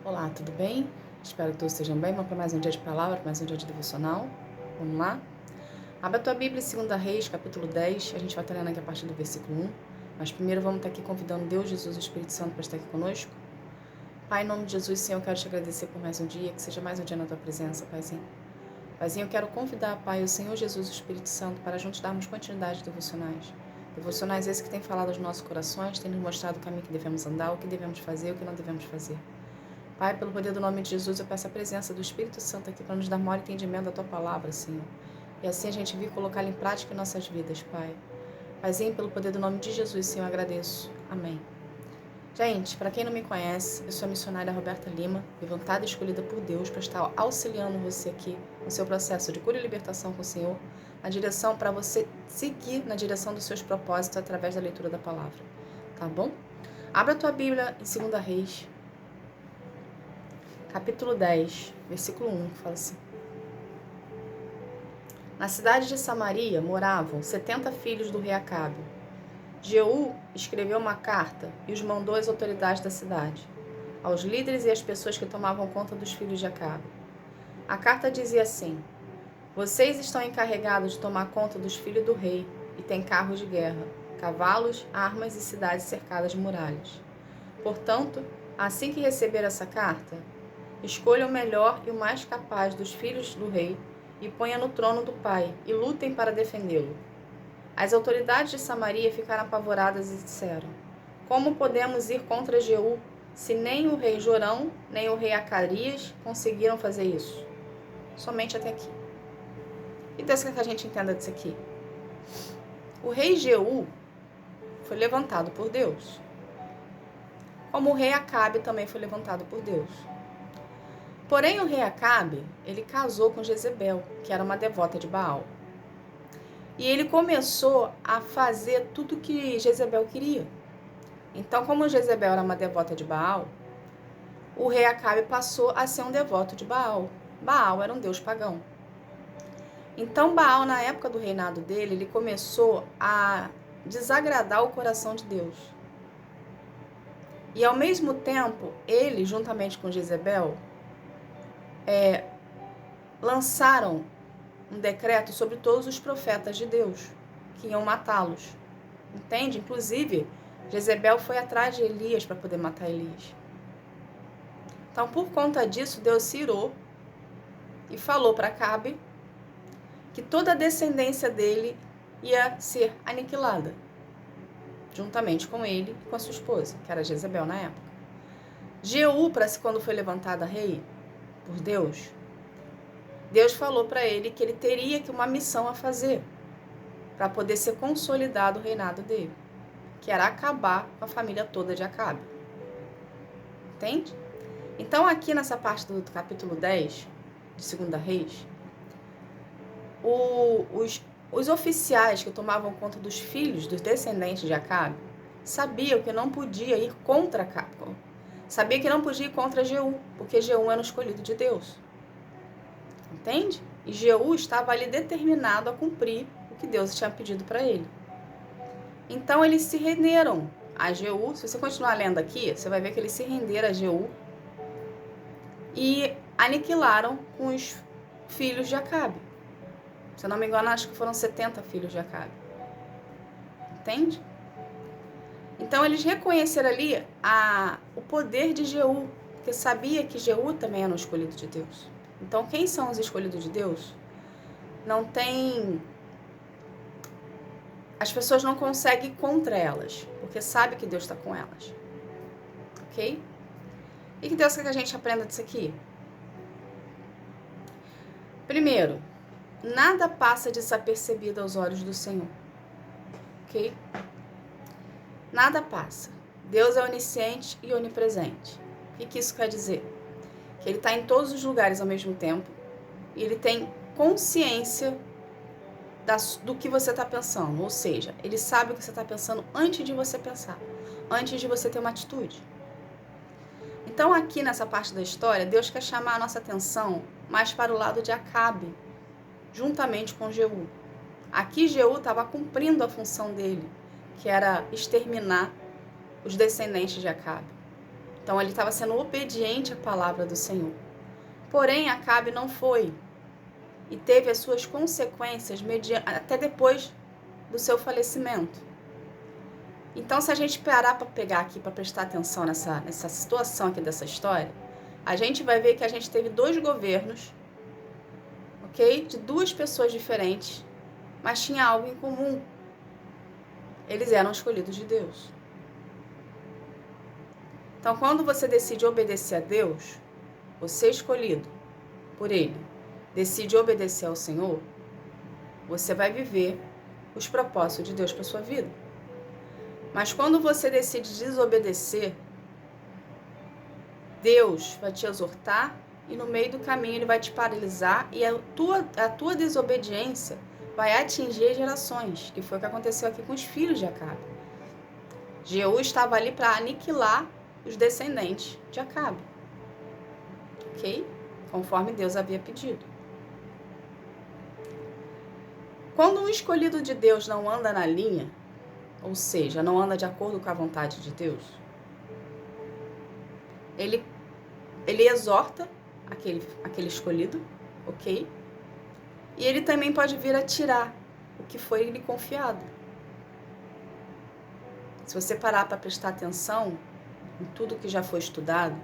Olá, tudo bem? Espero que todos estejam bem. Vamos para mais um dia de palavra, mais um dia de devocional. Vamos lá? Abra a tua Bíblia em 2 Reis, capítulo 10. A gente vai estar lendo aqui a partir do versículo 1. Mas primeiro vamos estar aqui convidando Deus, Jesus e o Espírito Santo para estar aqui conosco. Pai, em nome de Jesus, Senhor, eu quero te agradecer por mais um dia, que seja mais um dia na tua presença, Paizinho. Paizinho, eu quero convidar, Pai, o Senhor Jesus e o Espírito Santo para juntos darmos continuidade de devocionais. Devocionais esses que têm falado aos nossos corações, têm nos mostrado o caminho que devemos andar, o que devemos fazer, o que não devemos fazer. Pai, pelo poder do nome de Jesus, eu peço a presença do Espírito Santo aqui para nos dar maior entendimento da Tua palavra, Senhor. E assim a gente vir colocá-la em prática em nossas vidas, Pai. Paizinho, pelo poder do nome de Jesus, Senhor, eu agradeço. Amém. Gente, para quem não me conhece, eu sou a missionária Roberta Lima, levantada e escolhida por Deus para estar auxiliando você aqui no seu processo de cura e libertação com o Senhor, na direção para você seguir na direção dos seus propósitos através da leitura da palavra. Tá bom? Abra a tua Bíblia em 2 Reis, capítulo 10, versículo 1, que fala assim: Na cidade de Samaria moravam 70 filhos do rei Acabe. Jeú escreveu uma carta e os mandou às autoridades da cidade, aos líderes e às pessoas que tomavam conta dos filhos de Acabe. A carta dizia assim: Vocês estão encarregados de tomar conta dos filhos do rei e têm carros de guerra, cavalos, armas e cidades cercadas de muralhas. Portanto, assim que receber essa carta, escolha o melhor e o mais capaz dos filhos do rei e ponha no trono do pai, e lutem para defendê-lo. As autoridades de Samaria ficaram apavoradas e disseram: Como podemos ir contra Jeú, se nem o rei Jorão, nem o rei Acarias conseguiram fazer isso? Somente até aqui. E Deus quer que a gente entenda disso aqui. O rei Jeú foi levantado por Deus, como o rei Acabe também foi levantado por Deus. Porém, o rei Acabe, ele casou com Jezebel, que era uma devota de Baal. E ele começou a fazer tudo que Jezebel queria. Então, como Jezebel era uma devota de Baal, o rei Acabe passou a ser um devoto de Baal. Baal era um deus pagão. Então, Baal, na época do reinado dele, ele começou a desagradar o coração de Deus. E, ao mesmo tempo, ele, juntamente com Jezebel, lançaram um decreto sobre todos os profetas de Deus, que iam matá-los. Entende? Inclusive, Jezebel foi atrás de Elias para poder matar Elias. Então, por conta disso, Deus se irou e falou para Acabe que toda a descendência dele ia ser aniquilada, juntamente com ele e com a sua esposa, que era Jezebel na época. Jeú, quando foi levantada rei por Deus, Deus falou para ele que ele teria uma missão a fazer para poder ser consolidado o reinado dele, que era acabar com a família toda de Acabe. Entende? Então, aqui nessa parte do capítulo 10 de 2 Reis, os oficiais que tomavam conta dos filhos, dos descendentes de Acabe, sabiam que não podia ir contra Acabe. Sabia que não podia ir contra Jeú, porque Jeú era o escolhido de Deus. Entende? E Jeú estava ali determinado a cumprir o que Deus tinha pedido para ele. Então eles se renderam a Jeú. Se você continuar lendo aqui, você vai ver que eles se renderam a Jeú e aniquilaram com os filhos de Acabe. Se eu não me engano, acho que foram 70 filhos de Acabe. Entende? Então eles reconheceram ali o poder de Jeú, porque sabia que Jeú também era um escolhido de Deus. Então, quem são os escolhidos de Deus? As pessoas não conseguem ir contra elas, porque sabe que Deus está com elas. Ok? E que Deus quer que a gente aprenda disso aqui? Primeiro, nada passa desapercebido aos olhos do Senhor. Ok? Nada passa. Deus é onisciente e onipresente. O que isso quer dizer? Que ele está em todos os lugares ao mesmo tempo e ele tem consciência do que você está pensando, ou seja, ele sabe o que você está pensando antes de você pensar, antes de você ter uma atitude. Então, aqui nessa parte da história, Deus quer chamar a nossa atenção mais para o lado de Acabe, juntamente com Jeú. Aqui Jeú estava cumprindo a função dele, que era exterminar os descendentes de Acabe. Então ele estava sendo obediente à palavra do Senhor. Porém, Acabe não foi e teve as suas consequências até depois do seu falecimento. Então, se a gente parar para pegar aqui, para prestar atenção nessa situação aqui dessa história, a gente vai ver que a gente teve 2 governos, ok? De 2 pessoas diferentes, mas tinha algo em comum. Eles eram escolhidos de Deus. Então, quando você decide obedecer a Deus, você é escolhido por Ele, decide obedecer ao Senhor, você vai viver os propósitos de Deus para sua vida. Mas quando você decide desobedecer, Deus vai te exortar e no meio do caminho Ele vai te paralisar e a tua desobediência vai atingir gerações, que foi o que aconteceu aqui com os filhos de Acabe. Jeú estava ali para aniquilar os descendentes de Acabe, ok? Conforme Deus havia pedido. Quando um escolhido de Deus não anda na linha, ou seja, não anda de acordo com a vontade de Deus, ele exorta aquele escolhido, ok? E ele também pode vir a tirar o que foi lhe confiado. Se você parar para prestar atenção em tudo que já foi estudado,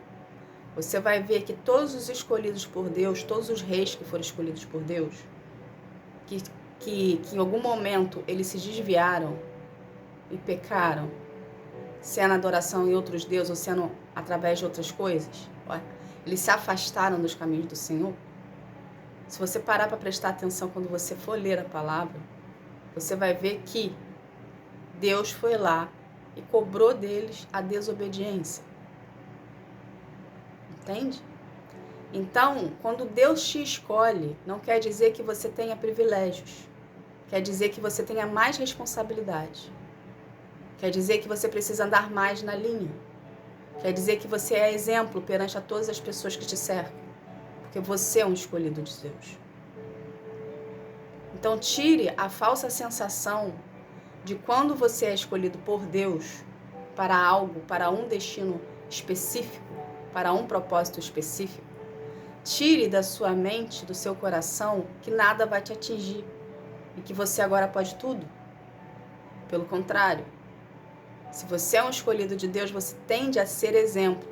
você vai ver que todos os escolhidos por Deus, todos os reis que foram escolhidos por Deus, que em algum momento eles se desviaram e pecaram, sendo adoração em outros deuses ou sendo através de outras coisas, eles se afastaram dos caminhos do Senhor. Se você parar para prestar atenção quando você for ler a palavra, você vai ver que Deus foi lá e cobrou deles a desobediência. Entende? Então, quando Deus te escolhe, não quer dizer que você tenha privilégios. Quer dizer que você tenha mais responsabilidade. Quer dizer que você precisa andar mais na linha. Quer dizer que você é exemplo perante a todas as pessoas que te cercam. Porque você é um escolhido de Deus. Então, tire a falsa sensação de quando você é escolhido por Deus para algo, para um destino específico, para um propósito específico. Tire da sua mente, do seu coração, que nada vai te atingir e que você agora pode tudo. Pelo contrário, se você é um escolhido de Deus, você tende a ser exemplo.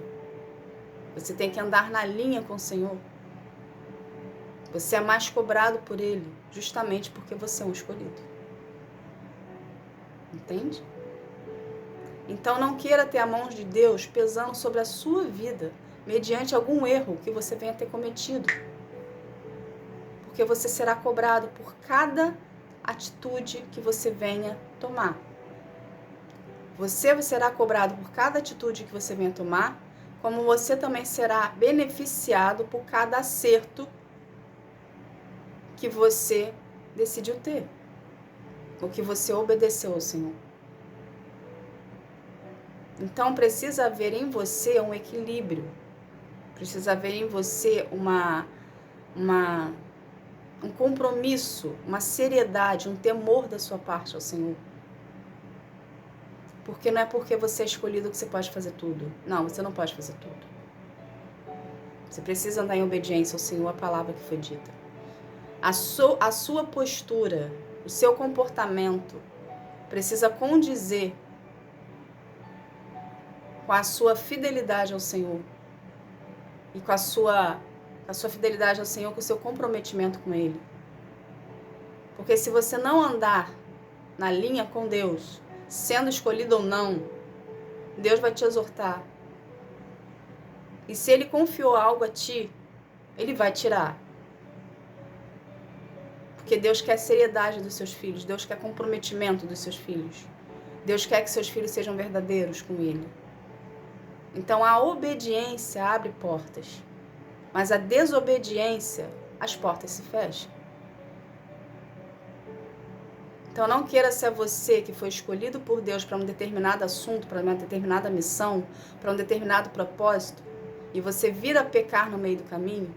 Você tem que andar na linha com o Senhor. Você é mais cobrado por Ele, justamente porque você é um escolhido. Entende? Então não queira ter a mão de Deus pesando sobre a sua vida, mediante algum erro que você venha ter cometido. Porque você será cobrado por cada atitude que você venha tomar. Você será cobrado por cada atitude que você venha tomar, como você também será beneficiado por cada acerto que você decidiu ter, ou que você obedeceu ao Senhor. Então precisa haver em você um equilíbrio, precisa haver em você um compromisso, uma seriedade, um temor da sua parte ao Senhor. Porque não é porque você é escolhido que você pode fazer tudo. Não, você não pode fazer tudo. Você precisa andar em obediência ao Senhor, a palavra que foi dita. A sua postura, o seu comportamento precisa condizer com a sua fidelidade ao Senhor e com a sua fidelidade ao Senhor, com o seu comprometimento com Ele. Porque se você não andar na linha com Deus, sendo escolhido ou não, Deus vai te exortar. E se Ele confiou algo a ti, Ele vai tirar. Porque Deus quer seriedade dos seus filhos, Deus quer comprometimento dos seus filhos. Deus quer que seus filhos sejam verdadeiros com Ele. Então a obediência abre portas, mas a desobediência, as portas se fecham. Então não queira ser você que foi escolhido por Deus para um determinado assunto, para uma determinada missão, para um determinado propósito, e você vir a pecar no meio do caminho,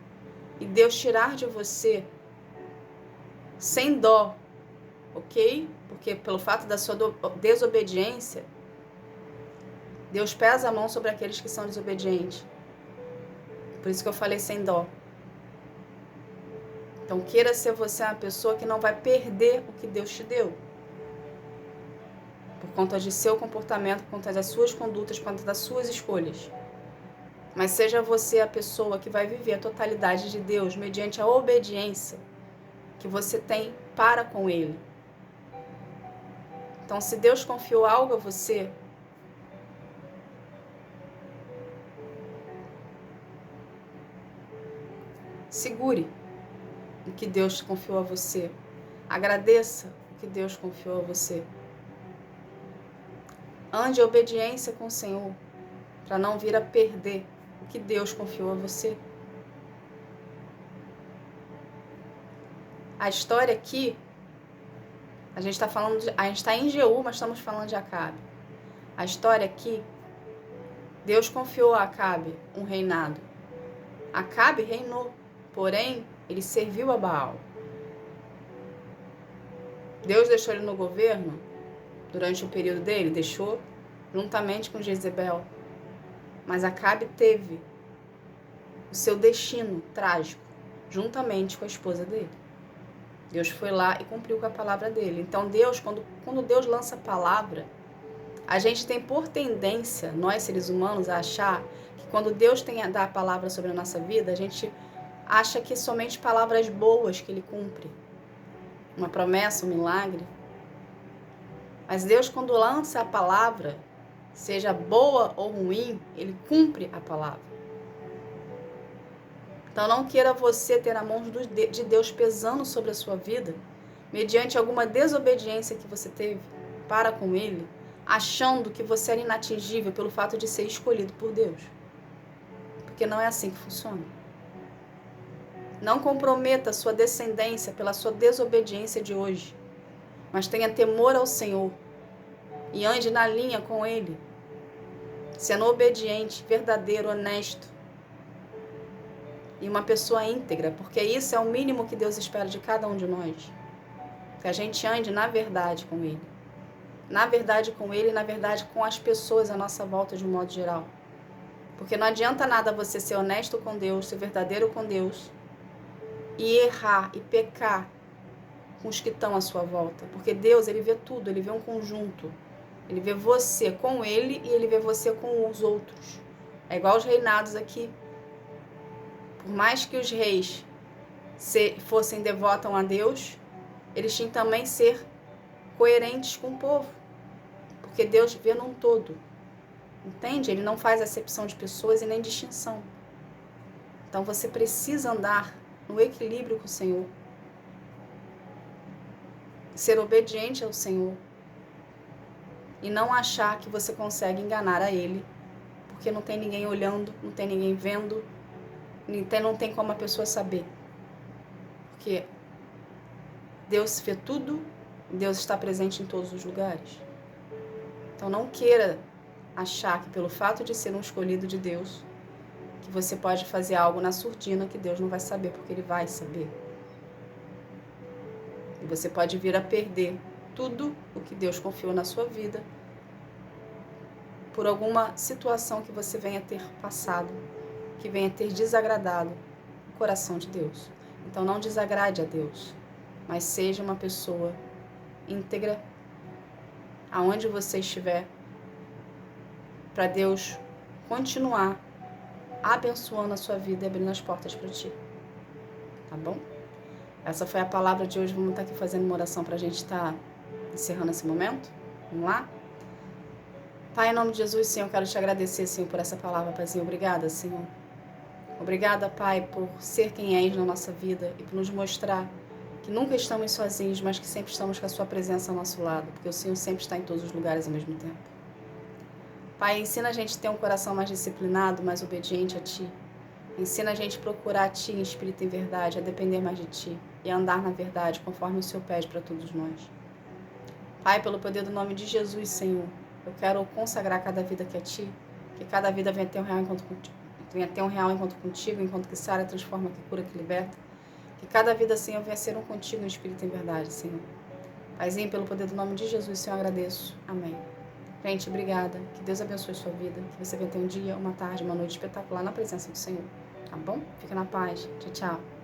e Deus tirar de você sem dó, ok? Porque pelo fato da sua desobediência, Deus pesa a mão sobre aqueles que são desobedientes. Por isso que eu falei sem dó. Então, queira ser você uma pessoa que não vai perder o que Deus te deu. Por conta de seu comportamento, por conta das suas condutas, por conta das suas escolhas. Mas seja você a pessoa que vai viver a totalidade de Deus mediante a obediência que você tem para com Ele. Então, se Deus confiou algo a você, segure o que Deus confiou a você. Agradeça o que Deus confiou a você. Ande em obediência com o Senhor, para não vir a perder o que Deus confiou a você. A história aqui, a gente está em Jeú, mas estamos falando de Acabe. A história aqui, Deus confiou a Acabe um reinado. Acabe reinou, porém, ele serviu a Baal. Deus deixou ele no governo durante o período dele? Deixou, juntamente com Jezebel. Mas Acabe teve o seu destino trágico, juntamente com a esposa dele. Deus foi lá e cumpriu com a palavra dele. Então Deus, quando Deus lança a palavra, a gente tem por tendência, nós seres humanos, a achar que quando Deus dá a palavra sobre a nossa vida, a gente acha que somente palavras boas que Ele cumpre. Uma promessa, um milagre. Mas Deus, quando lança a palavra, seja boa ou ruim, Ele cumpre a palavra. Então não queira você ter a mão de Deus pesando sobre a sua vida, mediante alguma desobediência que você teve para com Ele, achando que você era inatingível pelo fato de ser escolhido por Deus. Porque não é assim que funciona. Não comprometa a sua descendência pela sua desobediência de hoje, mas tenha temor ao Senhor e ande na linha com Ele, sendo obediente, verdadeiro, honesto e uma pessoa íntegra, porque isso é o mínimo que Deus espera de cada um de nós. Que a gente ande na verdade com Ele. Na verdade com Ele e na verdade com as pessoas à nossa volta de um modo geral. Porque não adianta nada você ser honesto com Deus, ser verdadeiro com Deus e errar e pecar com os que estão à sua volta. Porque Deus, Ele vê tudo, Ele vê um conjunto. Ele vê você com Ele e Ele vê você com os outros. É igual os reinados aqui. Por mais que os reis fossem devotos a Deus, eles tinham também ser coerentes com o povo. Porque Deus vê num todo. Entende? Ele não faz acepção de pessoas e nem distinção. Então você precisa andar no equilíbrio com o Senhor. Ser obediente ao Senhor. E não achar que você consegue enganar a Ele. Porque não tem ninguém olhando, não tem ninguém vendo. Não tem como a pessoa saber. Porque Deus vê tudo, Deus está presente em todos os lugares. Então não queira achar que pelo fato de ser um escolhido de Deus, que você pode fazer algo na surdina que Deus não vai saber, porque Ele vai saber. E você pode vir a perder tudo o que Deus confiou na sua vida por alguma situação que você venha ter passado, que venha ter desagradado o coração de Deus. Então não desagrade a Deus, mas seja uma pessoa íntegra, aonde você estiver, para Deus continuar abençoando a sua vida e abrindo as portas para ti. Tá bom? Essa foi a palavra de hoje. Vamos estar aqui fazendo uma oração para a gente estar encerrando esse momento. Vamos lá? Pai, em nome de Jesus, Senhor, eu quero te agradecer, Senhor, por essa palavra, Paizinho. Obrigada, Senhor. Obrigada, Pai, por ser quem és na nossa vida e por nos mostrar que nunca estamos sozinhos, mas que sempre estamos com a sua presença ao nosso lado, porque o Senhor sempre está em todos os lugares ao mesmo tempo. Pai, ensina a gente a ter um coração mais disciplinado, mais obediente a Ti. Ensina a gente a procurar a Ti em espírito e em verdade, a depender mais de Ti e a andar na verdade, conforme o Senhor pede para todos nós. Pai, pelo poder do nome de Jesus, Senhor, eu quero consagrar cada vida aqui a Ti, que cada vida venha ter um real encontro contigo. Venha ter um real encontro contigo, enquanto que sara, transforma, que cura, que liberta. Que cada vida, Senhor, venha ser um contigo em espírito e em verdade, Senhor. Paizinho, pelo poder do nome de Jesus, Senhor, eu agradeço. Amém. Gente, obrigada. Que Deus abençoe sua vida. Que você venha ter um dia, uma tarde, uma noite espetacular na presença do Senhor. Tá bom? Fica na paz. Tchau, tchau.